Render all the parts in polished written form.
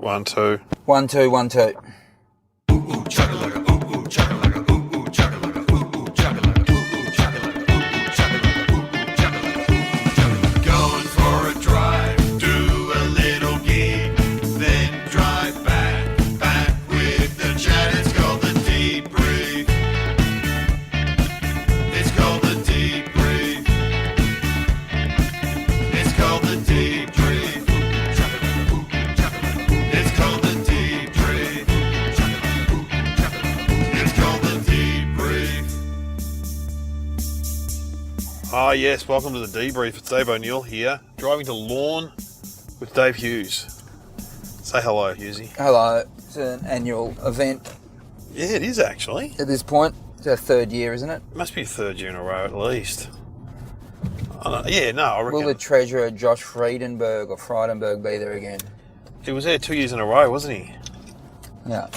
1, 2. 1, 2, 1, 2. Yes, welcome to the Debrief. It's Dave O'Neil here, driving to Lorne with Dave Hughes. Say hello, Hughesy. Hello. It's an annual event. Yeah, it is actually. At this point, it's our third year, isn't it? It must be third year in a row at least. I reckon. Will the treasurer Josh Friedenberg be there again? He was there 2 years in a row, wasn't he? Yeah.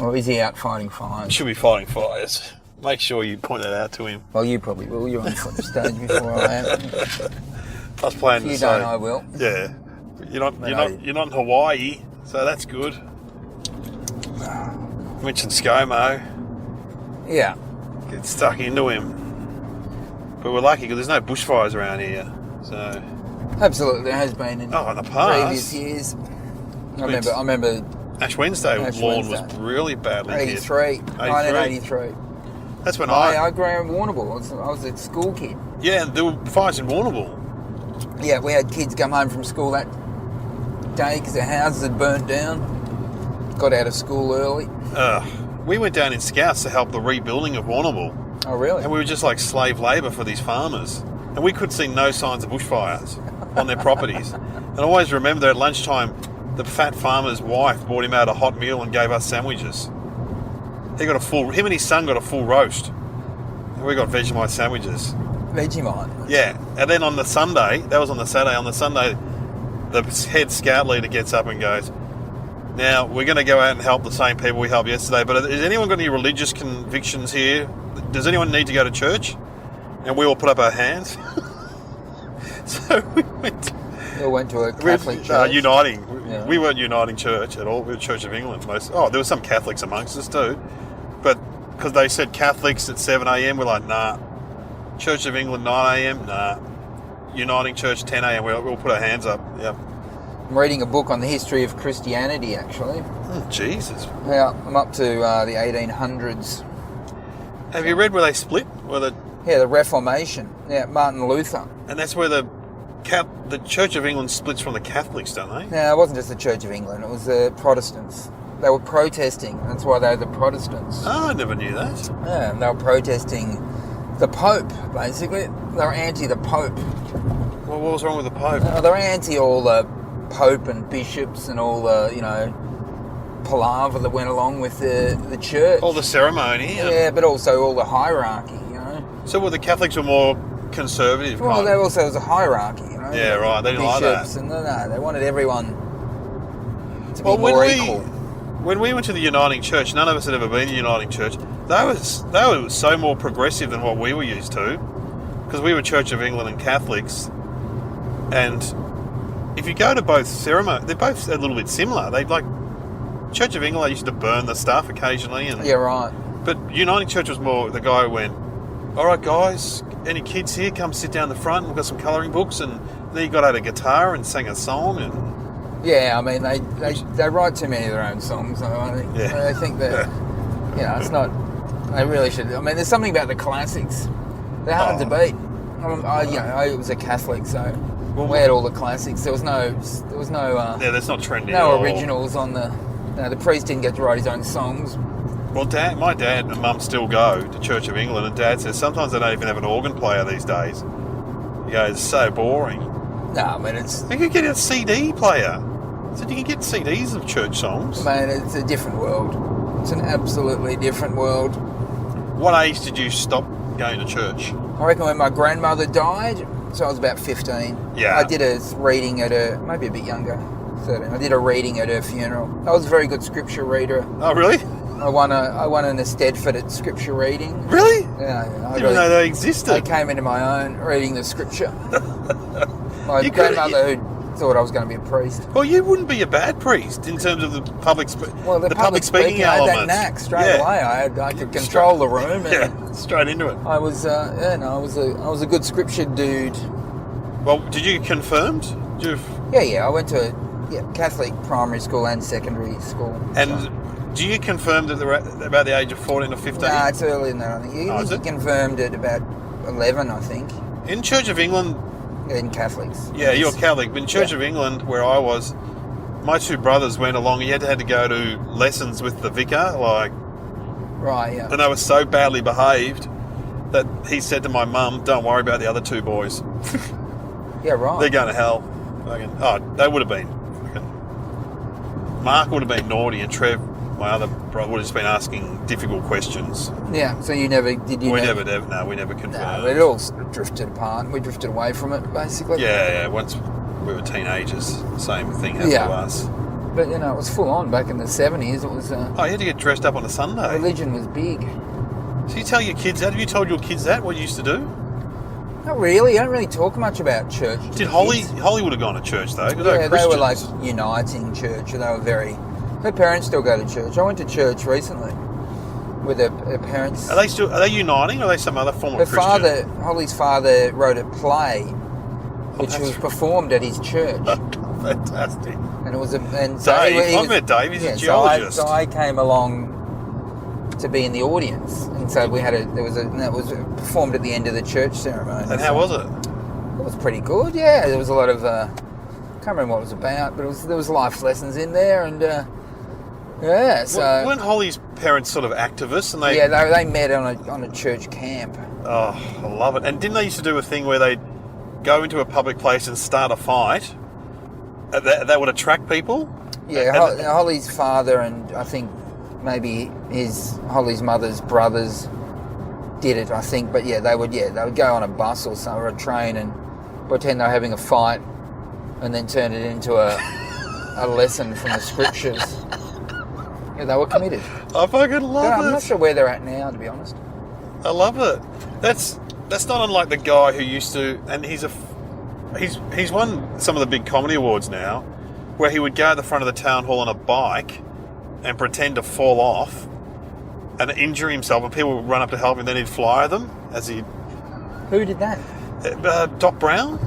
Or is he out fighting fires? He should be fighting fires. Make sure you point that out to him. Well, you probably will. You're on the stage before I am. I was planning to say. If you don't, I will. Yeah. You're not in Hawaii, so that's good. You mentioned ScoMo. Yeah. Get stuck into him. But we're lucky because there's no bushfires around here. So. Absolutely, there has been in the past. Previous years. I remember. Ash Wednesday, Lorne was really badly hit. 1983. That's when I grew up in Warrnambool. I was a school kid. Yeah, and there were fires in Warrnambool. Yeah, we had kids come home from school that day because their houses had burnt down. Got out of school early. We went down in Scouts to help the rebuilding of Warrnambool. Oh, really? And we were just like slave labour for these farmers. And we could see no signs of bushfires on their properties. And I always remember at lunchtime, the fat farmer's wife brought him out a hot meal and gave us sandwiches. Him and his son got a full roast. And we got Vegemite sandwiches. Vegemite? Yeah. And then on the Sunday, that was on the Saturday, on the Sunday, the head scout leader gets up and goes, now, we're going to go out and help the same people we helped yesterday, but has anyone got any religious convictions here? Does anyone need to go to church? And we all put up our hands. So we went... We all went to a Catholic church. Uniting. Yeah. We weren't uniting church at all. We were Church of England. There were some Catholics amongst us too. But because they said Catholics at 7 a.m, we're like, nah. Church of England, 9 a.m, nah. Uniting Church, 10 a.m, we'll put our hands up. Yeah. I'm reading a book on the history of Christianity, actually. Oh, Jesus. Yeah, I'm up to the 1800s. Have you read where they split? Yeah, the Reformation. Yeah, Martin Luther. And that's where the Church of England splits from the Catholics, don't they? No, it wasn't just the Church of England. It was the Protestants. They were protesting. That's why they were the Protestants. Oh, I never knew that. Yeah, they were protesting the Pope, basically. They were anti the Pope. Well, what was wrong with the Pope? They were anti all the Pope and bishops and all the, palaver that went along with the church. All the ceremony. Yeah, but also all the hierarchy, So the Catholics were more conservative? Well, there also was a hierarchy, Yeah, right. They didn't like that. Bishops and they wanted everyone to be more equal. When we went to the Uniting Church, none of us had ever been to the Uniting Church. They were so more progressive than what we were used to, because we were Church of England and Catholics. And if you go to both ceremony, they're both a little bit similar. Church of England, they used to burn the stuff occasionally. Yeah, right. But Uniting Church was more the guy who went, all right, guys, any kids here, come sit down the front. We've got some colouring books. And then he got out a guitar and sang a song. And yeah, I mean, they write too many of their own songs. I think that, it's not... They really should... I mean, there's something about the classics. They're hard to beat. I was a Catholic, so we had all the classics. There was no... yeah, that's not trendy no originals on the... the priest didn't get to write his own songs. Well, my dad and Mum still go to Church of England, and Dad says sometimes they don't even have an organ player these days. He goes, it's so boring. No, I mean, it's... You could get a CD player. So you can get CDs of church songs. Man, it's a different world. It's an absolutely different world. What age did you stop going to church? I reckon when my grandmother died, so I was about 15. Yeah. I did a reading at her, maybe a bit younger, 13. I did a reading at her funeral. I was a very good scripture reader. Oh, really? I won an Eisteddfod at scripture reading. Really? Yeah. I didn't know they existed. I came into my own reading the scripture. My grandmother, thought I was going to be a priest. Well, you wouldn't be a bad priest in terms of the public speaking I element. had that knack straight away. I could control the room. And straight into it. I was I was a good scripture dude. Well, did you get confirmed? I went to Catholic primary school and secondary school. And do you get confirmed at about the age of 14 or 15? No, it's earlier than that. I think you get confirmed at about 11, I think. In Church of England. In Catholics. Yeah, you're Catholic. But in Church of England, where I was, my two brothers went along. You had to go to lessons with the vicar, Right, yeah. And they were so badly behaved that he said to my mum, "Don't worry about the other two boys." Yeah, right. They're going to hell. They would have been. Mark would have been naughty, and Trev, my other brother, would have just been asking difficult questions. Yeah, so you never did. We never confirmed. No, it all drifted apart. We drifted away from it, basically. Yeah. Once we were teenagers, same thing happened to us. But it was full on back in the 70s. It was. You had to get dressed up on a Sunday. Religion was big. So you tell your kids that? Have you told your kids that? What you used to do? Not really. I don't really talk much about church. Did Holly would have gone to church though? Yeah, they were like uniting church. They were very. Her parents still go to church. I went to church recently with her parents. Are they uniting, or are they some other form of Christian? Holly's father, wrote a play, which was performed at his church. Fantastic. And it was Dave. I met Dave. He's a geologist. So I came along to be in the audience, and so that was performed at the end of the church ceremony. And how was it? It was pretty good. Yeah, there was a lot of can't remember what it was about, but there was life lessons in there, and so weren't Holly's parents sort of activists? And they met on a church camp. Oh, I love it. And didn't they used to do a thing where they'd go into a public place and start a fight? That would attract people. Yeah, Holly's father and I think maybe Holly's mother's brothers did it, I think. But they would go on a bus or a train and pretend they were having a fight, and then turn it into a lesson from the scriptures. Yeah, they were committed. I fucking love it. I'm not sure where they're at now, to be honest. I love it. That's not unlike the guy who used to, and he's won some of the big comedy awards now, where he would go at the front of the town hall on a bike and pretend to fall off and injure himself, and people would run up to help him, and then he'd fly them as he... Who did that? Doc Brown?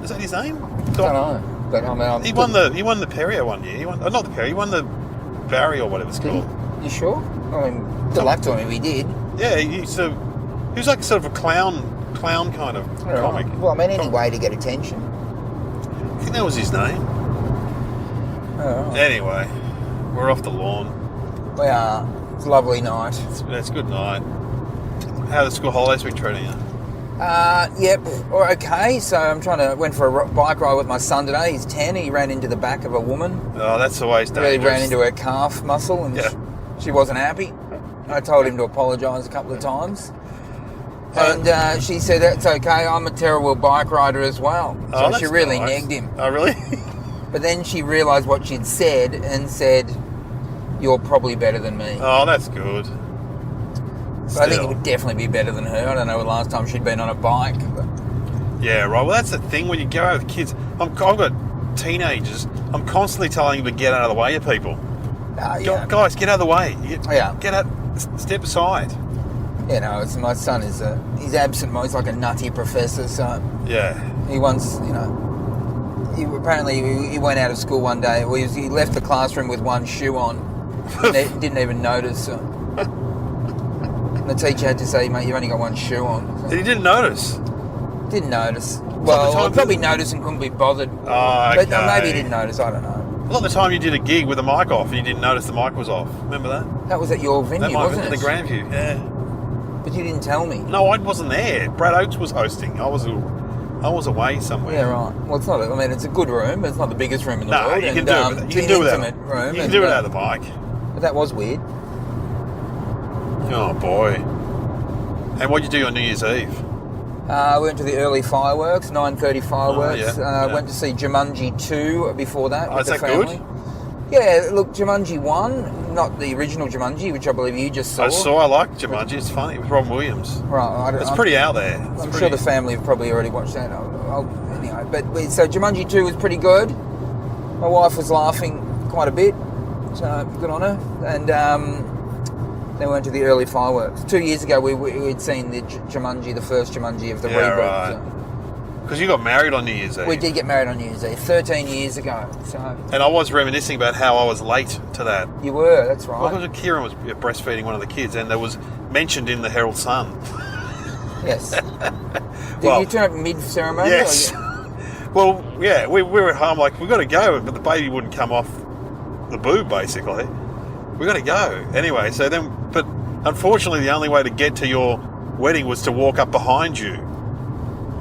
Is that his name? I don't know. But I mean, he won the Perrier one year. He won the Barry or whatever it's called. You sure? I mean, good luck to him if he did. Yeah, he was like sort of a clown kind of comic. Well, I mean, any way to get attention. I think that was his name. Oh. Anyway, we're off to Lorne. We are. It's a lovely night. It's a good night. How the school holidays been treating you? Yep. Okay. So went for a bike ride with my son today. He's 10. He ran into the back of a woman. Oh, that's always dangerous. Really ran into her calf muscle, and she wasn't happy. I told him to apologise a couple of times. And she said, "That's okay. I'm a terrible bike rider as well." So she really negged him. Oh, really? But then she realised what she'd said and said, "You're probably better than me." Oh, that's good. But I think it would definitely be better than her. I don't know the last time she'd been on a bike. But... Yeah, right. Well, that's the thing when you go out with kids. I've got teenagers. I'm constantly telling them to get out of the way of people. Guys, get out of the way. Get out. Step aside. Yeah, my son is he's absent. He's like a nutty professor. So he once, he went out of school one day. He left the classroom with one shoe on. Didn't even notice. So. The teacher had to say, "Mate, you've only got one shoe on." So he didn't notice? Didn't notice. Well, I probably noticed and couldn't be bothered. Oh, okay. But maybe he didn't notice, I don't know. A lot of the time you did a gig with the mic off and you didn't notice the mic was off. Remember that? That was at your venue, wasn't it? At the Grandview, yeah. But you didn't tell me. No, I wasn't there. Brad Oates was hosting. I was away somewhere. Yeah, right. Well, it's not. I mean, it's a good room. It's not the biggest room in the world. No, you can do it. You can do it without room. You can do it without the mic. But that was weird. Oh boy. And what did you do on New Year's Eve? I went to the early fireworks, 9:30 fireworks. Oh, yeah. Went to see Jumanji 2 before that with the family. Good? Yeah, look, Jumanji 1, not the original Jumanji, which I believe you just saw. I like Jumanji. It's funny. With Robin Williams. Right. It's pretty out there. I'm sure the family have probably already watched that. Anyway, so Jumanji 2 was pretty good. My wife was laughing quite a bit, so good on her. And then we went to the early fireworks. 2 years ago, we'd seen the Jumanji, the first Jumanji of the reboot. Right. So. Because you got married on New Year's Eve. We did get married on New Year's Eve, 13 years ago. So. And I was reminiscing about how I was late to that. You were, that's right. Well, Kieran was breastfeeding one of the kids, and there was mentioned in the Herald Sun. Yes. Did you turn up mid-ceremony? Yes. Well, yeah, we were at home like, we've got to go, but the baby wouldn't come off the boob, basically. We've got to go. Anyway, so then, but unfortunately the only way to get to your wedding was to walk up behind you.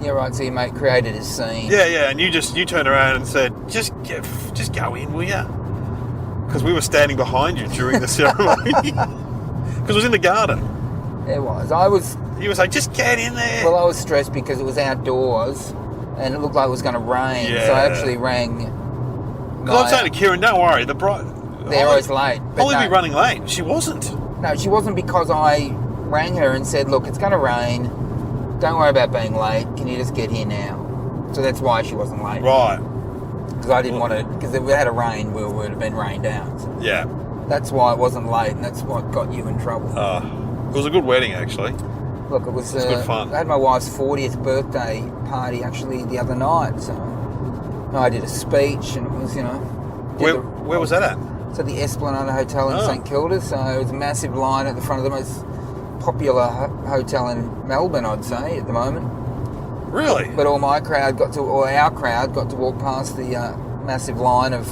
Yeah, right, so your mate created a scene. Yeah, and you turned around and said, just go in, will ya? Because we were standing behind you during the ceremony. Because it was in the garden. It was. You were like, just get in there. Well, I was stressed because it was outdoors and it looked like it was going to rain. Yeah. So I actually rang. Because I'm saying to Kieran, don't worry, they're always late. Holly be running late. She wasn't. No, she wasn't, because I rang her and said, look, it's going to rain. Don't worry about being late. Can you just get here now? So that's why she wasn't late. Right. Because I didn't want to, because if we had a rain, we would have been rained out. So Yeah. that's why it wasn't late, and that's what got you in trouble. It was a good wedding, actually. Look, it was good fun. I had my wife's 40th birthday party actually the other night, so I did a speech, and it was, Where was that at? So the Esplanade Hotel in St Kilda, so it was a massive line at the front of the most popular hotel in Melbourne, I'd say, at the moment. Really? But our crowd got to walk past the massive line of...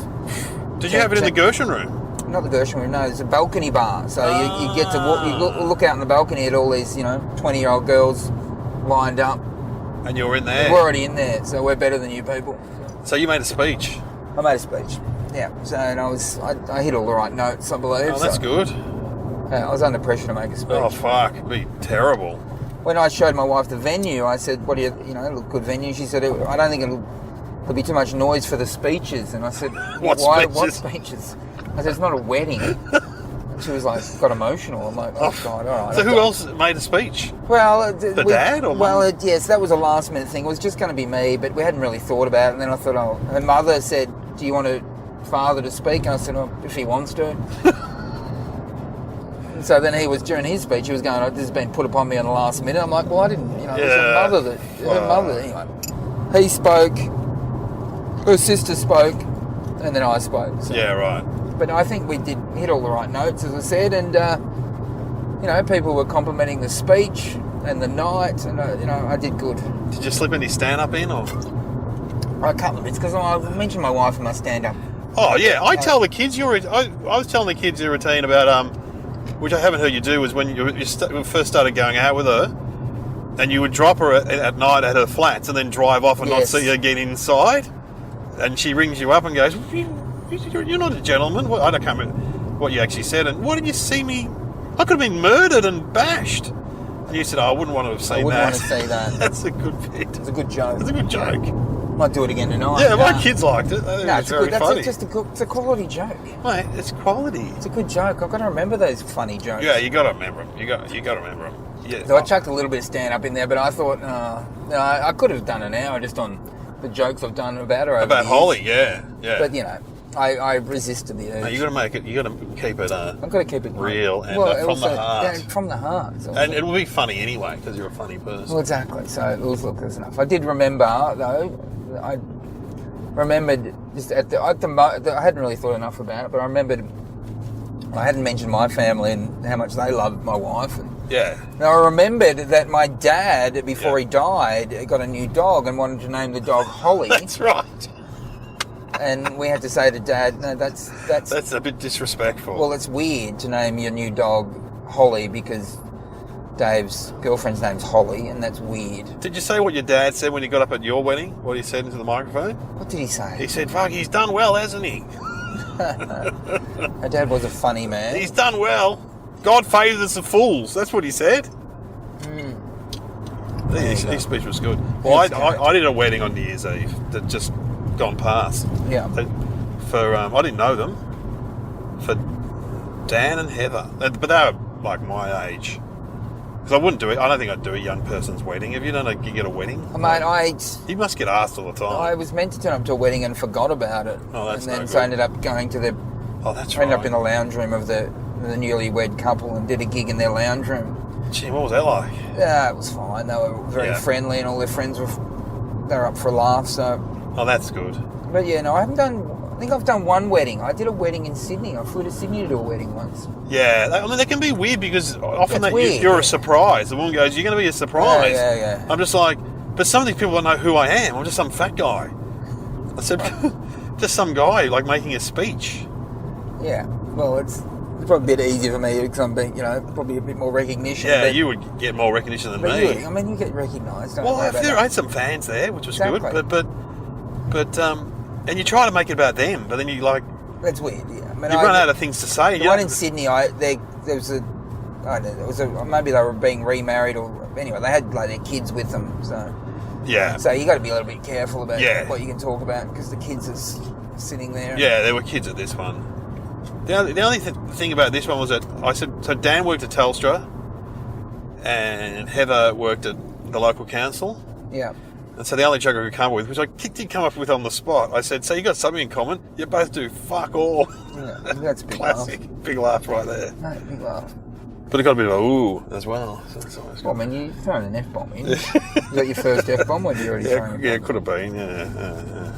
Did you have it in the Gershon room? Not the Gershon room, no. It's a balcony bar. So you get to walk, you look out in the balcony at all these, 20-year-old girls lined up. And you're in there? We're already in there, so we're better than you people. So you made a speech? I made a speech, yeah. So and I hit all the right notes, I believe. Oh, that's good. I was under pressure to make a speech. Oh, fuck. It'd be terrible. When I showed my wife the venue, I said, what do you look good venue? She said, I don't think there'll be too much noise for the speeches. And I said, What speeches? I said, it's not a wedding. And she was like, got emotional. I'm like, oh, God, all right. So who else made a speech? Well, dad or mum? Well, yes, that was a last minute thing. It was just going to be me, but we hadn't really thought about it. And then I thought, her mother said, do you want father to speak? And I said, well, if he wants to. And so then during his speech, he was going, this has been put upon me on the last minute. I'm like, well, I didn't, it was her mother. Anyway, he spoke, her sister spoke, and then I spoke. So. Yeah, right. But I think we did hit all the right notes, as I said, and people were complimenting the speech and the night, and I did good. Did you slip any stand-up in, or? A couple of bits, because I mentioned my wife and my stand-up. Oh yeah, I tell the kids I was telling the kids your routine about which I haven't heard you do, was when you first started going out with her, and you would drop her at night at her flats and then drive off and not see her get inside, and she rings you up and goes, "You're not a gentleman." I can't remember what you actually said. And why did you see me? I could have been murdered and bashed. And you said, I wouldn't want to have seen that. I wouldn't want to see that. That's a good bit. It's a good joke. It's a good joke. Might do it again tonight. Yeah, my kids liked it. It's very funny. It's a quality joke. Mate, it's quality. It's a good joke. I've got to remember those funny jokes. Yeah, you got to remember them. You got to remember them. Yeah. So I chucked a little bit of stand-up in there, but I thought, I could have done an hour just on the jokes I've done about her over About the years. Holly, yeah. But, I resisted the urge. No, you got to make it. You got to keep it. I've got to keep it real and from the heart. Yeah, from the heart. And it will be funny anyway because you're a funny person. Well, exactly. So there's enough. I did remember though. I remembered just I hadn't really thought enough about it, but I remembered I hadn't mentioned my family and how much they loved my wife. Yeah. And I remembered that my dad, before he died, got a new dog and wanted to name the dog Holly. That's right. And we had to say to Dad, no, that's a bit disrespectful. Well, it's weird to name your new dog Holly because Dave's girlfriend's name's Holly, and that's weird. Did you say what your dad said when you got up at your wedding? What he said into the microphone? What did he say? He said, "Fuck, he's done well, hasn't he?" My dad was a funny man. He's done well. God favours the fools. That's what he said. His speech was good. Well, I did a wedding on New Year's Eve that just gone past. Yeah. I didn't know them, for Dan and Heather. But they were like my age. Because I wouldn't do it. I don't think I'd do a young person's wedding. Have you done a gig at a wedding? Mate, You must get asked all the time. I was meant to turn up to a wedding and forgot about it. Oh, that's and then no so I good. ended up going to the. Oh, that's I right. ended up in the lounge room of the newlywed couple and did a gig in their lounge room. Gee, what was that like? Yeah, it was fine. They were very friendly, and all their friends they were up for a laugh. So. Oh, that's good. But yeah, no, I think I've done one wedding. I did a wedding in Sydney. I flew to Sydney to do a wedding once. Yeah, I mean, they can be weird because often Weird, you're a surprise. The woman goes, "You're going to be a surprise." Yeah. I'm just like, but some of these people don't know who I am. I'm just some fat guy. I said, just some guy like making a speech. Yeah, well, it's probably a bit easier for me because I'm being, probably a bit more recognition. Yeah, you would get more recognition than me. You get recognised. Well, I had some fans there, which was Exactly. good. But and you try to make it about them, but then you like That's weird. Yeah, I mean, you run out of things to say. The one in Sydney, there was a. I don't know, it was maybe they were being remarried or anyway they had like their kids with them. So you got to be a little bit careful about what you can talk about because the kids are sitting there. Yeah, there were kids at this one. The only thing about this one was that I said so. Dan worked at Telstra, and Heather worked at the local council. Yeah. And so the only joke I could come up with, which I did come up with on the spot, I said, "So you got something in common? You both do fuck all." Yeah, that's a big Classic, laugh. big laugh right there. No, big laugh. But it got a bit of a ooh as well. So it's always Well, I mean, you thrown an F-bomb in. Is that your first F-bomb or did you already throw an F-bomb? Yeah, it could have been. Yeah.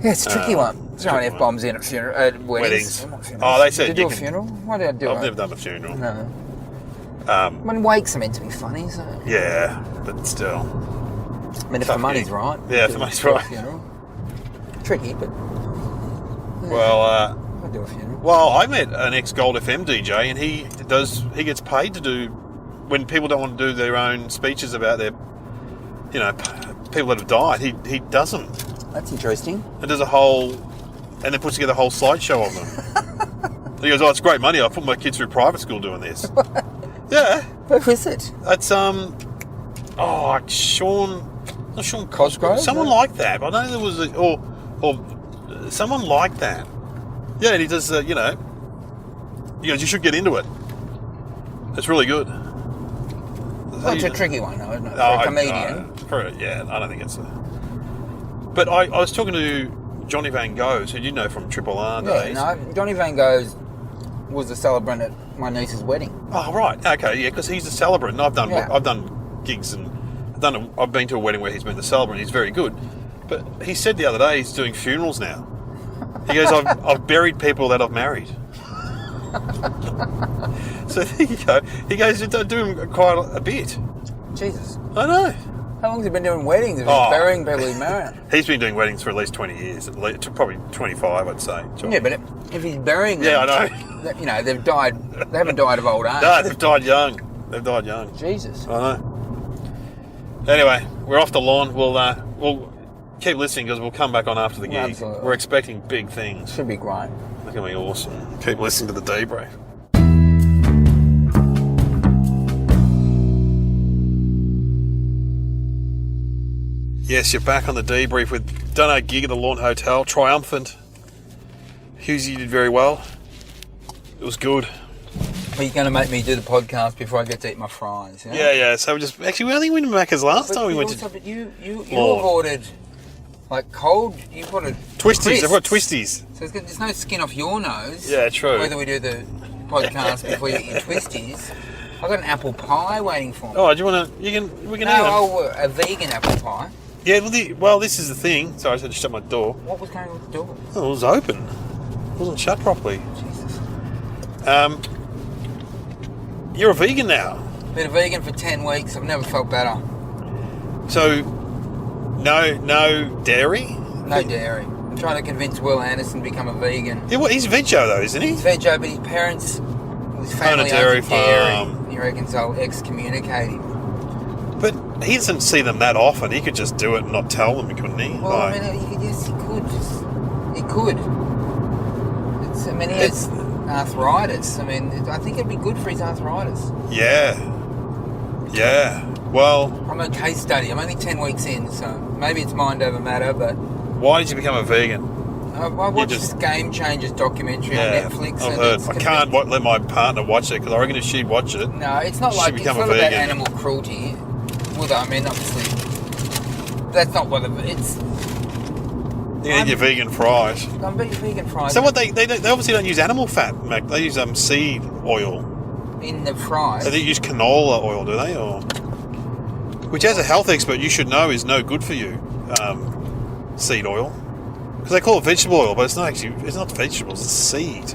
Yeah, it's a tricky one. Throwing F-bombs in at weddings. Oh, they said Did you you do a can- funeral? Why did I do it? I've never done a funeral. No. I mean, wakes are meant to be funny, so... Yeah, but still. I mean, if Tough the money's gig. right. Yeah, if the money's right. Funeral. Tricky, but... Yeah, Well, I'd do a funeral. Well, I met an ex-Gold FM DJ, and he gets paid to do when people don't want to do their own speeches about their, people that have died. He doesn't. That's interesting. It does and then puts together a whole slideshow of them. He goes, "Oh, it's great money. I put my kids through private school doing this." Yeah, Who is it? that's Sean. Not Sean Cosgrove? Someone like that. But I know there was or someone like that. Yeah, and he does. He goes, "You should get into it. It's really good." Well, it's a tricky one, though, isn't it? For a comedian. I don't think it's But I was talking to Johnny Van Goghs, who you know from Triple R days. Yeah, no, Johnny Van Goghs was the celebrant at my niece's wedding. Oh, right. Okay, yeah, because he's the celebrant. And Yeah. I've done gigs and I've been to a wedding where he's been the celebrant. He's very good. But he said the other day he's doing funerals now. He goes, I've buried people that I've married. So there you go. He goes, you're doing quite a bit. Jesus. I know. How long has he been doing weddings if he's burying people he's married? He's been doing weddings for at least 20 years, at least, probably 25, I'd say. John. Yeah, but if he's burying them... Yeah, I know. They've died... They haven't died of old age. No, they've died young. Jesus. I know. Anyway, we're off to Lorne. We'll keep listening because we'll come back on after the gig. Absolutely. We're expecting big things. Should be great. It's going to be awesome. Keep listening to the debrief. Yes, you're back on the debrief with done our gig at the Lorne Hotel. Triumphant. Hughesy did very well. It was good. Are you going to make me do the podcast before I get to eat my fries? Yeah. So we only went to Macca's last time we went to... But you have Lorne. ordered, like, cold... You've ordered... Twisties. I've got crisps. twisties. So there's no skin off your nose. Yeah, true. Whether we do the podcast before you eat your twisties. I've got an apple pie waiting for me. Oh, do you want to... We can eat them. A vegan apple pie. Yeah, well, this is the thing. Sorry, I just had to shut my door. What was going on with the door? Oh, it was open. It wasn't shut properly. Jesus. You're a vegan now. Been a vegan for 10 weeks. I've never felt better. So, no dairy? No dairy. I'm trying to convince Will Anderson to become a vegan. Yeah, well, he's veggie though, isn't he? He's veggie, but his parents, his family dairy owns a dairy. farm. He reckons I'll excommunicate him. But he doesn't see them that often. He could just do it and not tell them, couldn't he? Well, I mean, yes, he could. He could. He has arthritis. I mean, I think it'd be good for his arthritis. Yeah. Well, I'm a case study. I'm only 10 weeks in, so maybe it's mind over matter, but... why did you become a vegan? I watched this Game Changers documentary on Netflix. I've heard. I can't let my partner watch it because I reckon if she'd watch it, no, it's not like it's not about animal cruelty. Well, I mean, obviously, that's not what it's. You need your vegan fries. I'm being vegan fries. So what they obviously don't use animal fat, Mac. They use seed oil in the fries. So they use canola oil, do they? Or which, as a health expert, you should know is no good for you. Seed oil, because they call it vegetable oil, but it's not actually. It's not vegetables. It's seed.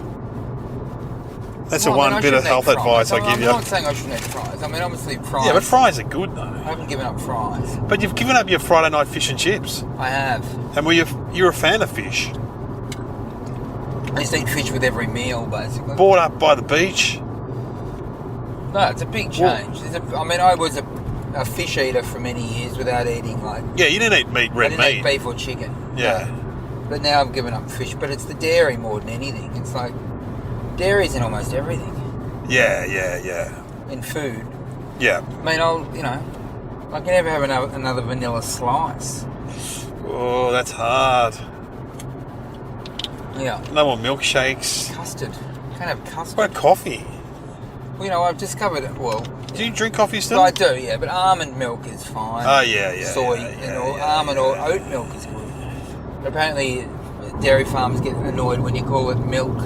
That's the one bit of health advice I give you. I'm not saying I shouldn't eat fries. I mean, obviously fries. Yeah, but fries are good though. I haven't given up fries. But you've given up your Friday night fish and chips. I have. And you're a fan of fish. I used to eat fish with every meal, basically. Brought up by the beach. No, it's a big change. I mean, I was a fish eater for many years without eating Yeah, you didn't eat red meat. I didn't eat beef or chicken. Yeah. No. But now I've given up fish. But it's the dairy more than anything. It's like dairy's in almost everything. Yeah. In food. Yeah. I mean, I can never have another vanilla slice. Oh, that's hard. Yeah. No more milkshakes. Custard. Can't have custard. What about coffee? Well, I've discovered it. Well, do you drink coffee still? I do, yeah. But almond milk is fine. Oh, yeah. Soy almond or oat milk is good. But apparently, dairy farmers get annoyed when you call it milk.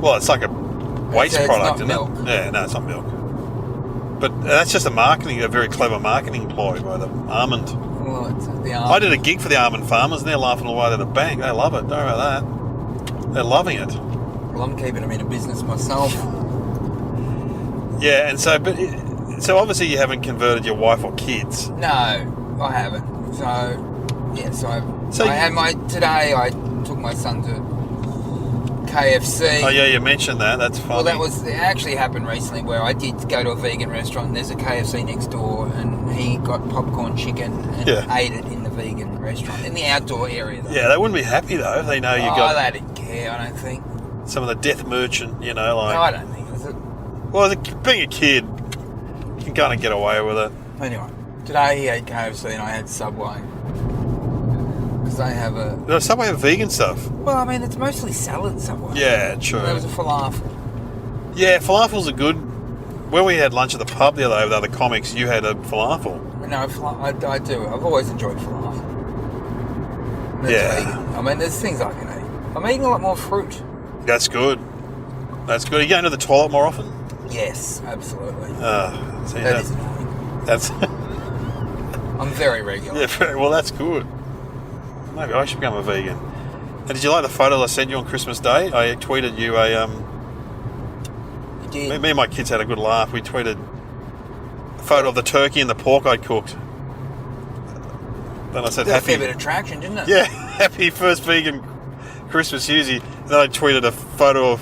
Well, it's like a waste product, isn't milk. it? Yeah, no, it's not milk. But that's just a very clever marketing ploy by the almond. Well, it's the almond. I did a gig for the almond farmers, and they're laughing all the way to the bank. They love it. Don't worry about that. They're loving it. Well, I'm keeping them in a business myself. Yeah, and so obviously you haven't converted your wife or kids. No, I haven't. Today I took my son to KFC. Oh yeah, you mentioned that. That's funny. Well, it actually happened recently where I did go to a vegan restaurant and there's a KFC next door and he got popcorn chicken and ate it in the vegan restaurant, in the outdoor area though. Yeah, they wouldn't be happy though if they know you got... Oh, they didn't care, I don't think. Some of the death merchant, like... No, I don't think. Well, being a kid, you can kind of get away with it. Anyway, today he ate KFC and I had Subway. Because they have Does Subway have vegan stuff? Well, I mean, it's mostly salad, Subway. Yeah, true. There was a falafel. Yeah, falafels are good. When we had lunch at the pub the other day with other comics, you had a falafel. No, I do. I've always enjoyed falafel. Vegan. I mean, there's things I can eat. I'm eating a lot more fruit. That's good. Are you going to the toilet more often? Yes, absolutely. See, that is annoying. That's... I'm very regular. Yeah, well, that's good. Maybe I should become a vegan. And did you like the photos I sent you on Christmas Day? I tweeted you a... You did? Me and my kids had a good laugh. We tweeted a photo of the turkey and the pork I'd cooked. Then I said, happy... a fair bit of traction, didn't it? Yeah, happy first vegan Christmas, Hughesy. Then I tweeted a photo of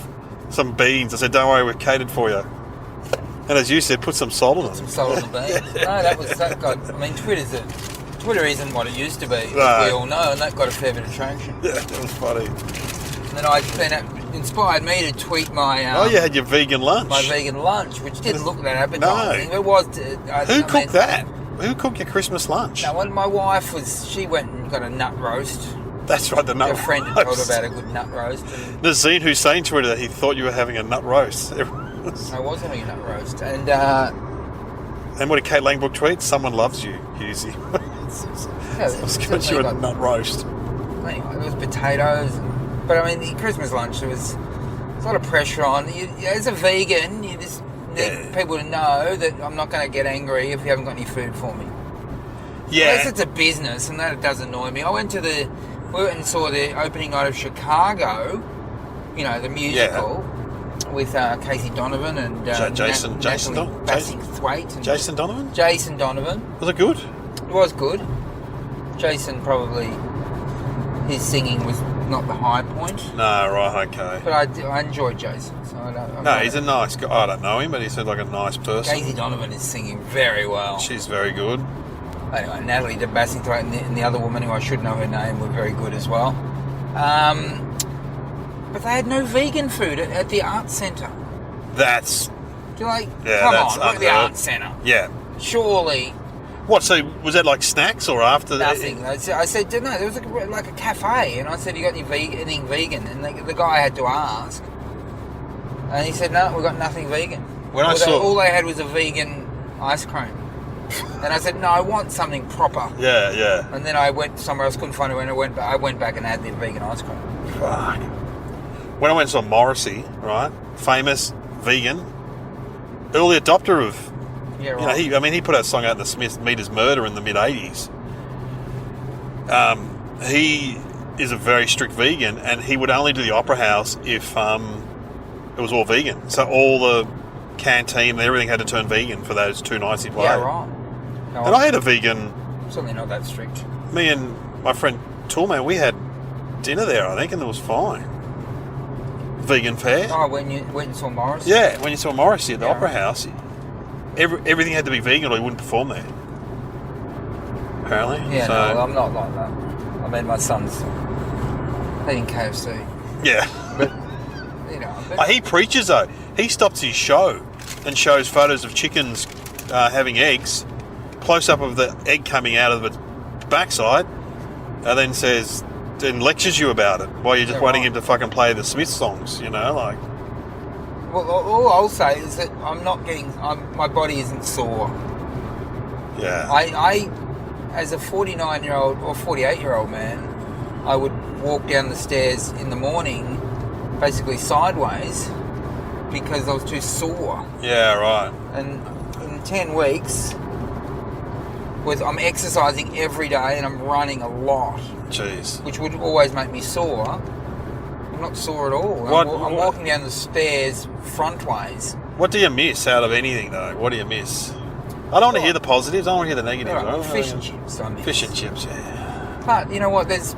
some beans. I said, don't worry, we've catered for you. And as you said, put some salt on them. Some salt on the beans. No, that got... I mean, Twitter isn't what it used to be, as we all know, and that got a fair bit of traction. Yeah, that was funny. And then it inspired me to tweet my... you had your vegan lunch. My vegan lunch, which didn't look that appetizing. No. It was... Who cooked that? Who cooked your Christmas lunch? No, my wife she went and got a nut roast. That's right, the nut roast. Her friend had told her about a good nut roast. Nazim Hussein tweeted that he thought you were having a nut roast. I was having a nut roast. And what did Kate Langbrook tweet? Someone loves you, Hughesy. Yeah, I was going to a nut roast. Anyway, there was potatoes. But I mean, the Christmas lunch, there was a lot of pressure on. As a vegan, you just need people to know that I'm not going to get angry if you haven't got any food for me. Yeah. Unless it's a business, and that does annoy me. We went and saw the opening night of Chicago, the musical, with Casey Donovan and Jason Bassingthwaite. Jason Donovan? Jason Donovan. Was it good? It was good. Jason his singing was not the high point. No, right, okay. But I enjoyed Jason. So he's a nice guy. I don't know him, but he seems like a nice person. Casey Donovan is singing very well. She's very good. Anyway, Natalie de Bassingthwaite and the other woman who I should know her name were very good as well. But they had no vegan food at the Arts Centre. Come on, we're at the Arts Centre. Yeah. Surely What, so was that like snacks or after that? Nothing. I said, no, there was like a cafe, and I said, you got anything vegan? And the guy had to ask, and he said, no, we got nothing vegan. All they had was a vegan ice cream. And I said, no, I want something proper. Yeah. And then I went somewhere else, couldn't find it, and I went back and had the vegan ice cream. Fuck. When I went to Morrissey, right, famous vegan, early adopter of... Yeah, right. You know, he put out a song out in the Smiths, Meet His Murder in the mid-'80s. He is a very strict vegan, and he would only do the Opera House if it was all vegan. So all the canteen and everything had to turn vegan for those 2 nights he played. Yeah, right. No, and I had a vegan... Certainly not that strict. Me and my friend Toolman, we had dinner there, I think, and it was fine. Vegan fare. Oh, when you went and saw Morrissey? Yeah, when you saw Morrissey at the Opera House, everything had to be vegan or he wouldn't perform there. Apparently. Yeah, so, no, I'm not like that. I mean, my son's eating KFC. Yeah. But, you know... He preaches, though. He stops his show and shows photos of chickens having eggs, close-up of the egg coming out of its backside, and then lectures you about it while you're just waiting him to fucking play the Smiths songs, you know, like... Well, all I'll say is that my body isn't sore. Yeah. I as a 49-year-old or 48-year-old man, I would walk down the stairs in the morning, basically sideways, because I was too sore. Yeah, right. And in 10 weeks, I'm exercising every day and I'm running a lot. Jeez. Which would always make me sore. I'm not sore at all. I'm walking down the stairs frontways. What do you miss out of anything, though? What do you miss? I don't want to hear the positives. I don't want to hear the negatives. Right, fish and chips, I miss. Fish and chips, yeah. But you know what? There's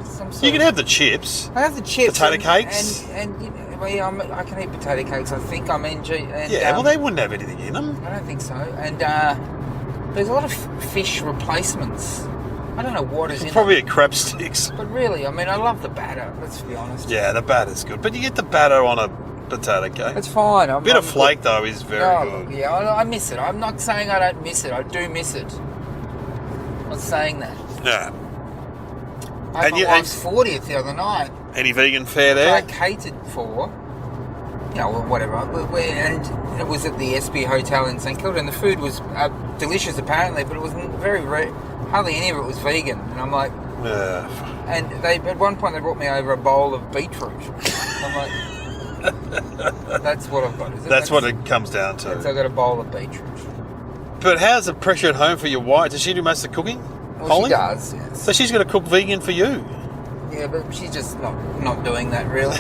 some sort You can have the chips. I have the chips. Potato cakes. And you know, I can eat potato cakes. I think I'm in. Well, they wouldn't have anything in them. I don't think so. And there's a lot of fish replacements. I don't know what is in Probably them. a crab sticks. But really, I mean, I love the batter. Let's be honest. Yeah, the batter's good. But you get the batter on a potato cake. It's fine. A bit of flake, though, is very good. Yeah, I miss it. I'm not saying I don't miss it. I do miss it. I'm not saying that. Yeah. I had my wife's 40th the other night. Any vegan fare there? I catered for, whatever. And it was at the SB Hotel in St Kilda, and the food was delicious apparently, but it was hardly any of it was vegan. And I'm like, yeah. And at one point they brought me over a bowl of beetroot. I'm like, that's what I've got. Is it? That's what it comes down to. So I got a bowl of beetroot. But how's the pressure at home for your wife? Does she do most of the cooking? Well, Holly? she does, yes. So she's going to cook vegan for you? Yeah, but she's just not doing that really.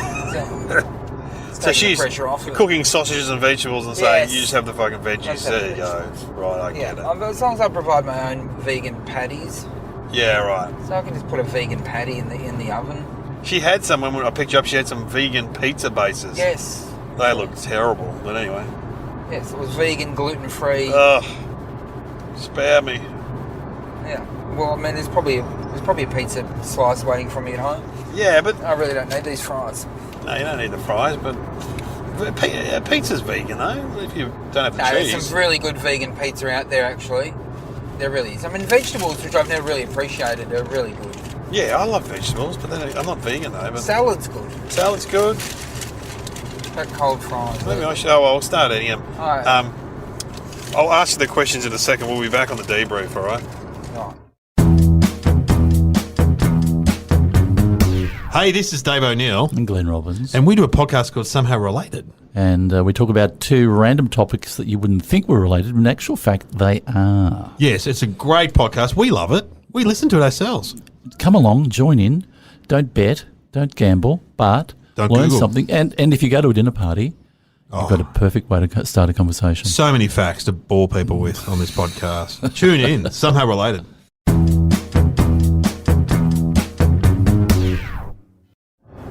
So she's the pressure off cooking sausages and vegetables and saying, you just have the fucking veggies. There you go. Right, I get it. As long as I provide my own vegan patties. Yeah, right. So I can just put a vegan patty in the oven. She had some, when I picked you up, she had some vegan pizza bases. Yes. They looked terrible, but anyway. Yes, it was vegan, gluten-free. Ugh. Spare me. Yeah. Well, I mean, there's probably a pizza slice waiting for me at home. Yeah, but... I really don't need these fries. No, you don't need the fries, but... Pizza's vegan, though, if you don't have the cheese. There's some really good vegan pizza out there, actually. There really is. I mean, vegetables, which I've never really appreciated, are really good. Yeah, I love vegetables, but I'm not vegan, though. But salad's good. Salad's good. That cold fries. Maybe I should... I'll start eating them. All right. I'll ask you the questions in a second. We'll be back on the debrief, all right? Right. Hey, this is Dave O'Neil. And Glenn Robbins. And we do a podcast called Somehow Related. And we talk about two random topics that you wouldn't think were related, but in actual fact, they are. Yes, it's a great podcast. We love it. We listen to it ourselves. Come along, join in. Don't bet, don't gamble, but don't learn Google something. And if you go to a dinner party, you've got a perfect way to start a conversation. So many facts to bore people with on this podcast. Tune in. Somehow Related.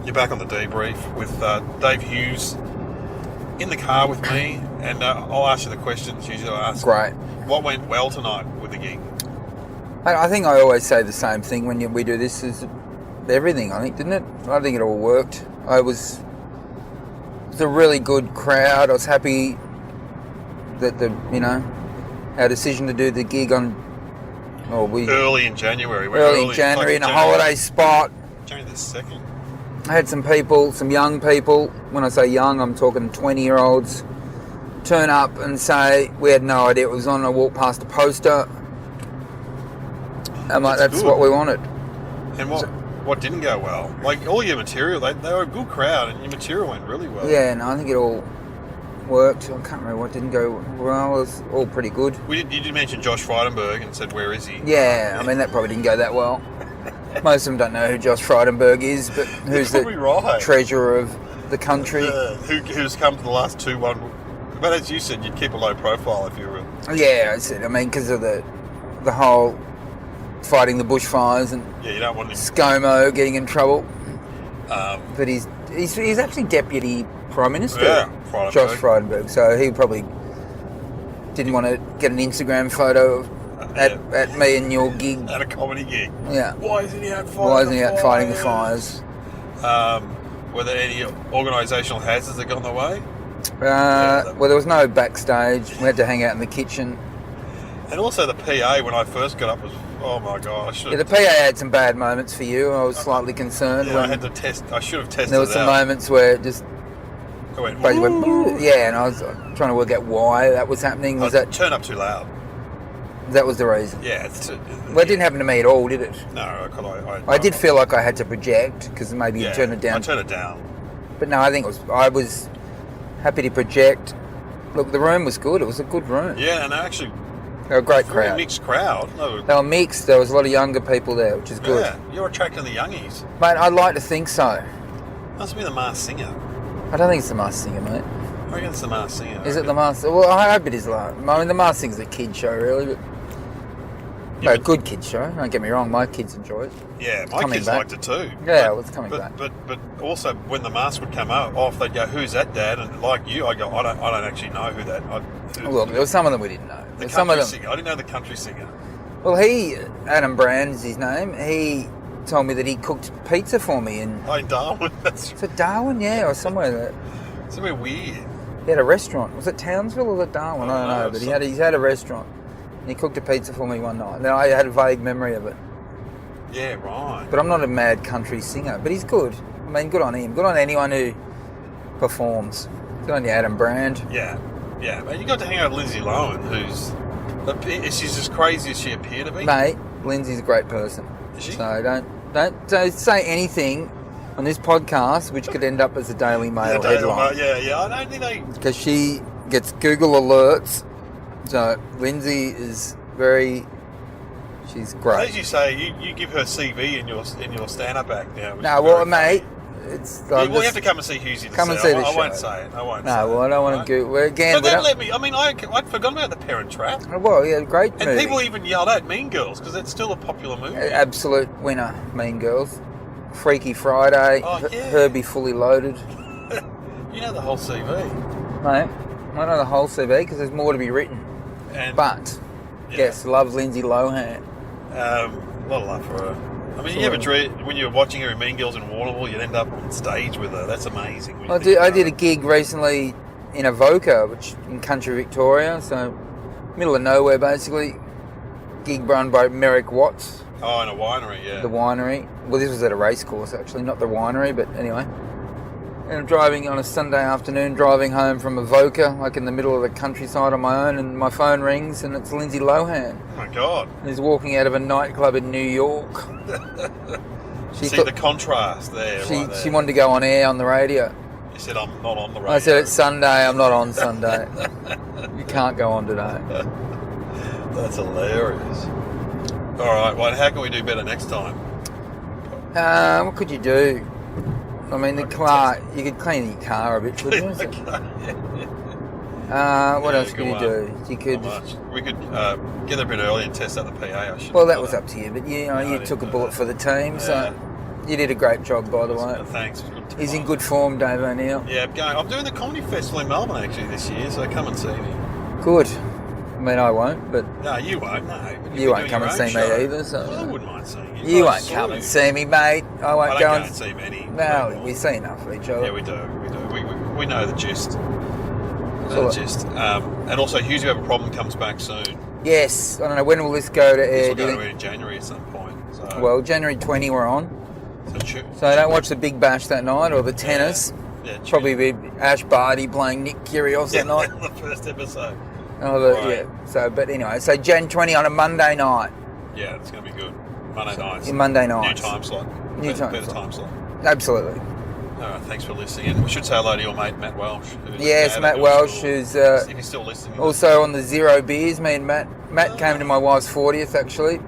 You're back on the debrief with Dave Hughes in the car with me, and I'll ask you the questions usually I ask. Great. What went well tonight with the gig? I think I always say the same thing when we do this, is everything, I think, didn't it? I think it all worked. It was a really good crowd. I was happy that our decision to do the gig on early in January. Early in January in a holiday spot. January the 2nd. I had some people, some young people, when I say young, I'm talking 20-year-olds, turn up and say, we had no idea it was on. I walked past a poster. I'm like, that's what we wanted. And what didn't go well? Like, all your material, they were a good crowd, and your material went really well. Yeah, no, I think it all worked. I can't remember what didn't go well. It was all pretty good. You did mention Josh Frydenberg and said, where is he? Yeah, I mean, that probably didn't go that well. Most of them don't know who Josh Frydenberg is, but who's the treasurer of the country. Who's come to the last 2-1. But as you said, you'd keep a low profile if you were... Yeah, I said, I mean, because of the whole fighting the bushfires and you don't want him... ScoMo getting in trouble. But he's actually Deputy Prime Minister, Josh Frydenberg, so he probably didn't want to get an Instagram photo at me and your gig. At a comedy gig. Yeah. Why isn't he out fighting the fires? Were there any organisational hazards that got in the way? Well, there was no backstage. We had to hang out in the kitchen. And also the PA, when I first got up, was, oh my gosh. The PA had some bad moments for you. I was slightly concerned. Yeah, I had to test. I should have tested. There were some moments where it just... went, yeah, and I was trying to work out why that was happening. Was that turn up too loud? That was the reason. Yeah. Well, it didn't happen to me at all, did it? No, I did feel like I had to project because maybe you turned it down. I turned it down. But no, I think I was happy to project. Look, the room was good. It was a good room. Yeah, and actually, they were a great crowd. Mixed crowd. They were mixed. There was a lot of younger people there, which is good. Yeah, you're attracting the youngies. Mate, I'd like to think so. Must be the Masked Singer. I don't think it's the Masked Singer, mate. I reckon it's the Masked Singer. Is it the Masked? Well, I hope it is. I mean, the Masked Singer's a kid show, really, but. Yeah, a good kids show. Don't get me wrong, my kids enjoy it. Yeah, my kids liked it too. Yeah, it's coming back. But also when the mask would come off, they'd go, "Who's that, Dad?" And like you, I go, "I don't actually know who that." Look, there was some of them we didn't know. The country singer. I didn't know the country singer. Well, Adam Brand's his name. He told me that he cooked pizza for me in Darwin. Is it Darwin? Yeah, or somewhere weird. He had a restaurant. Was it Townsville or was it Darwin? I don't know. But he's had a restaurant. He cooked a pizza for me one night. Now, I had a vague memory of it. Yeah, right. But I'm not a mad country singer. But he's good. I mean, good on him. Good on anyone who performs. Good on you, Adam Brand. Yeah. Man, you got to hang out with Lindsay Lohan, she's as crazy as she appeared to be. Mate, Lindsay's a great person. Is she? So don't say anything on this podcast which could end up as a Daily Mail headline. Yeah. I don't think because she gets Google alerts. So Lindsay is she's great. As you say, you give her CV in your stand-up act now. No, well, mate, it's. You have to come and see Hughesy. Come and see the show. I won't say it. No, well, I don't want to go. Again, but don't let me. I mean, I'd forgotten about The Parent Trap. Well, yeah, great movie. And people even yelled out Mean Girls because it's still a popular movie. Absolute winner, Mean Girls. Freaky Friday. Oh, yeah. Herbie Fully Loaded. You know the whole CV, mate. I know the whole CV because there's more to be written. But yes, love Lindsay Lohan. A lot of love for her. I mean, you ever dream when you were watching her in Mean Girls in Warrnambool, you'd end up on stage with her. That's amazing. I did a gig recently in Avoca, which in country Victoria, so middle of nowhere basically. Gig run by Merrick Watts. Oh, in a winery, yeah. The winery. Well, this was at a race course actually, not the winery, but anyway. And I'm driving on a Sunday afternoon, driving home from Avoca, like in the middle of the countryside on my own, and my phone rings, and it's Lindsay Lohan. Oh my God! Who's walking out of a nightclub in New York. The contrast there. She wanted to go on air on the radio. You said, "I'm not on the radio." I said, "It's Sunday. I'm not on Sunday. You can't go on today." That's hilarious. All right, well, how can we do better next time? What could you do? I mean, the car, you could clean your car a bit, couldn't you? What else could you do? We could get there a bit early and test out the PA. Well, that was up to you, but you took a bullet for the team, so you did a great job, by the way. Thanks. He's in good form, Dave O'Neil. Yeah, I'm doing the comedy festival in Melbourne actually this year, so come and see me. Good. I mean, I won't, but... No, you won't, no. You won't come and see me either, so... Well, I wouldn't mind seeing you. You won't come and see me, mate. I won't go and see many. No, we see enough of each other. Yeah, we do. We know the gist. And also, Hughes, you have a problem, comes back soon. Yes, I don't know, when will this go to This air? will Do you go to think? air in January at some point. So, Well, January 20 we're on. so Don't watch the Big Bash that night or the tennis. Yeah, Probably be Ash Barty playing Nick Kyrgios that night. the first episode. Oh, yeah. So, but anyway, so Jan 20 on a Monday night. Yeah, it's going to be good. Monday nights. Monday nights. New time slot. New Better time time slot. Absolutely. All right, thanks for listening. And we should say hello to your mate, Matt Welsh. Who's Yes, dad Matt at Welsh, school. who's If he's still listening. also on the Zero Beers. Me and Matt. Matt came to my wife's 40th, actually.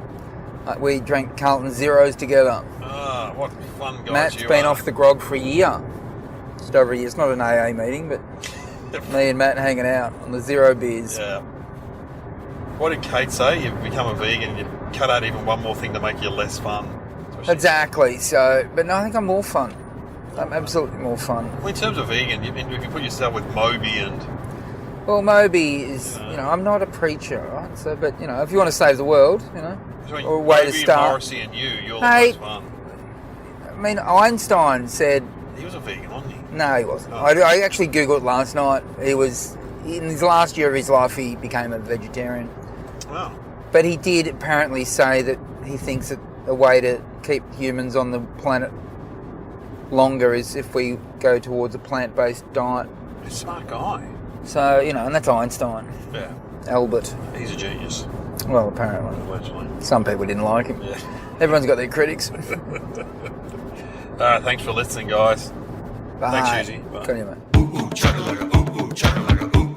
We drank Carlton Zeros together. Ah, what fun guys Matt's you been are. off the grog for a year. Just over a year. It's not an AA meeting, but me and Matt hanging out on the Zero Beers. Yeah. What did Kate say? You've become a vegan. You cut out even one more thing to make you less fun. That's what she Exactly. So, but no, I think I'm more fun. I'm absolutely more fun. said. Well, in terms of vegan, if you put yourself with Moby and Well, Moby is, I'm not a preacher, right? So, but if you want to save the world, or a way Moby to start. Morrissey and you're Hey. the most fun. I mean, Einstein said, He was a vegan, wasn't he? no, he wasn't. Oh. I actually Googled it last night. He was, in his last year of his life, he became a vegetarian. Wow. But he did apparently say that he thinks that a way to keep humans on the planet longer is if we go towards a plant-based diet. He's a smart guy. So, and that's Einstein. Yeah. Albert. He's a genius, Well, apparently. allegedly. Some people didn't like him. Yeah. Everyone's got their critics. Thanks for listening, guys. Bye. Thanks, Hughesy. Bye. Good on you, mate. Ooh, ooh, chugga-lugga, ooh, ooh, chugga-lugga, ooh,